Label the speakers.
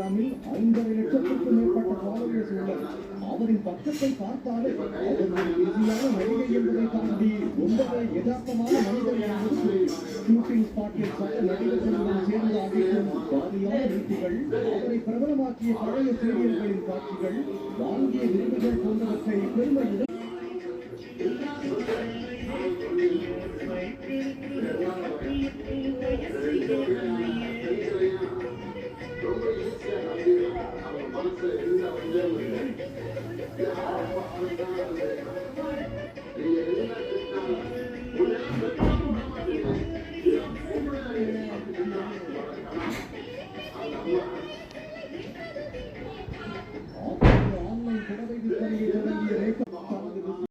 Speaker 1: இன்ஸ்டாகிராமில் 5,500,000க்கும் மேற்பட்ட ஃபாலோவர்ஸ் உள்ளனர். அவரின் பக்கத்தை பார்த்தாலே அவர் ஒரு பிஸியான நடிகை என்பதை தாண்டி ரொம்பவே யதார்த்தமான மனிதர் என்பது ஷூட்டிங் ஸ்பாட்டில் சக நடிகர்களுடன் சேர்ந்து ஆடிக்கும் பாதியான நீட்டிகள், அவரை பிரபலமாக்கிய பழைய சீரியல்களின் காட்சிகள், வாங்கிய விருதுகள் போன்றவற்றை பெருமையுடன்